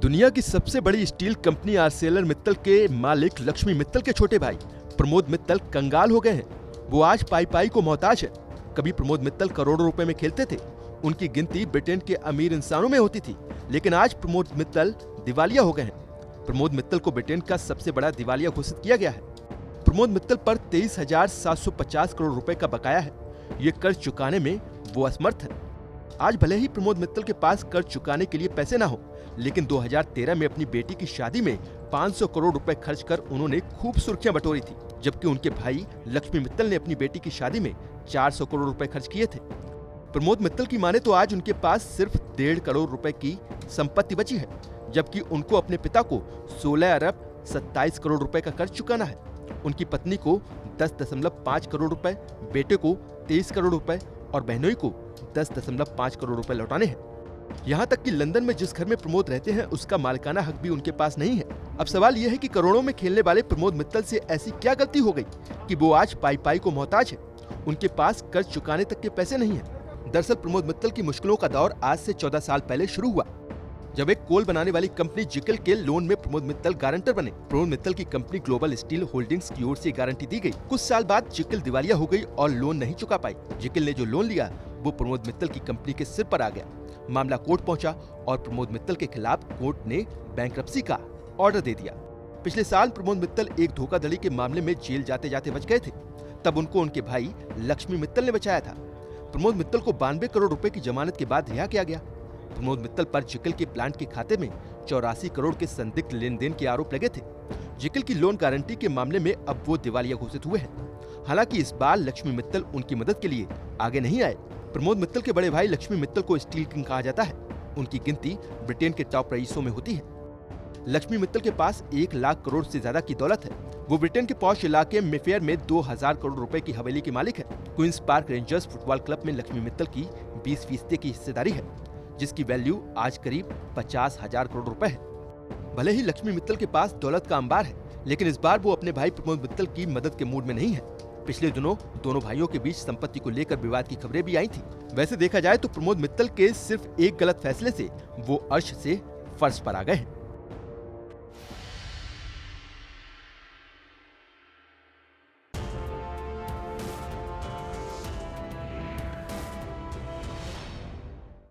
दुनिया की सबसे बड़ी स्टील कंपनी आर्सेलर मित्तल के मालिक लक्ष्मी मित्तल के छोटे भाई प्रमोद मित्तल कंगाल हो गए हैं। वो आज पाई पाई को मोहताज है। कभी प्रमोद मित्तल करोड़ों रुपए में खेलते थे, उनकी गिनती ब्रिटेन के अमीर इंसानों में होती थी, लेकिन आज प्रमोद मित्तल दिवालिया हो गए हैं। प्रमोद मित्तल को ब्रिटेन का सबसे बड़ा दिवालिया घोषित किया गया है। प्रमोद मित्तल पर 23,750 करोड़ रुपए का बकाया है। ये कर्ज चुकाने में वो असमर्थ है। आज भले ही प्रमोद मित्तल के पास कर्ज चुकाने के लिए पैसे ना हो, लेकिन 2013 में अपनी बेटी की शादी में 500 करोड़ रुपए खर्च कर उन्होंने खूब सुर्खियां बटोरी थी, जबकि उनके भाई लक्ष्मी मित्तल ने अपनी बेटी की शादी में 400 करोड़ रुपए खर्च किए थे। प्रमोद मित्तल की माने तो आज उनके पास सिर्फ 1.5 करोड़ रुपए की संपत्ति बची है, जबकि उनको अपने पिता को 16 अरब 27 करोड़ रुपए का कर्ज चुकाना है। उनकी पत्नी को 10.5 करोड़ रुपए, बेटे को 23 करोड़ रुपए और बहनोई को 10.5 करोड़ रुपए लौटाने हैं। यहाँ तक कि लंदन में जिस घर में प्रमोद रहते हैं उसका मालिकाना हक भी उनके पास नहीं है। अब सवाल यह है कि करोड़ों में खेलने वाले प्रमोद मित्तल से ऐसी क्या गलती हो गई कि वो आज पाई पाई को मोहताज है। उनके पास कर्ज चुकाने तक के पैसे नहीं है। दरअसल प्रमोद मित्तल की मुश्किलों का दौर आज से 14 साल पहले शुरू हुआ, जब एक कोल बनाने वाली कंपनी जिकल के लोन में प्रमोद मित्तल गारंटर बने। प्रमोद मित्तल की कंपनी ग्लोबल स्टील होल्डिंग्स की ओर से गारंटी दी गई। कुछ साल बाद जिकल दिवालिया हो गई और लोन नहीं चुका पाई। जिकल ने जो लोन लिया वो प्रमोद मित्तल की कंपनी के सिर पर आ गया। मामला कोर्ट पहुंचा और प्रमोद मित्तल के खिलाफ कोर्ट ने बैंक्रप्सी का ऑर्डर दे दिया। पिछले साल प्रमोद मित्तल एक धोखाधड़ी के मामले में जेल जाते जाते बच गए थे। तब उनको उनके भाई लक्ष्मी मित्तल ने बचाया था। प्रमोद मित्तल को 92 करोड़ रुपए की जमानत के बाद रिहा किया गया। प्रमोद मित्तल पर जिकल के प्लांट के खाते में 84 करोड़ के संदिग्ध लेन देन के आरोप लगे थे। जिकल की लोन गारंटी के मामले में अब वो दिवालिया घोषित हुए हैं। हालांकि इस बार लक्ष्मी मित्तल उनकी मदद के लिए आगे नहीं आए। प्रमोद मित्तल के बड़े भाई लक्ष्मी मित्तल को स्टील किंग कहा जाता है। उनकी गिनती ब्रिटेन के टॉप रईसों में होती है। लक्ष्मी मित्तल के पास 1 लाख करोड़ से ज्यादा की दौलत है। वो ब्रिटेन के पॉश इलाके मेफेयर में 2000 करोड़ रुपए की हवेली के मालिक है। Queens Park Rangers football club में लक्ष्मी मित्तल की 20% की हिस्सेदारी है, जिसकी वैल्यू आज करीब 50,000 करोड़ रुपए है। भले ही लक्ष्मी मित्तल के पास दौलत का अंबार है, लेकिन इस बार वो अपने भाई प्रमोद मित्तल की मदद के मूड में नहीं है। पिछले दिनों दोनों भाइयों के बीच संपत्ति को लेकर विवाद की खबरें भी आई थी। वैसे देखा जाए तो प्रमोद मित्तल के सिर्फ एक गलत फैसले से वो अर्श से फर्श पर आ गए हैं।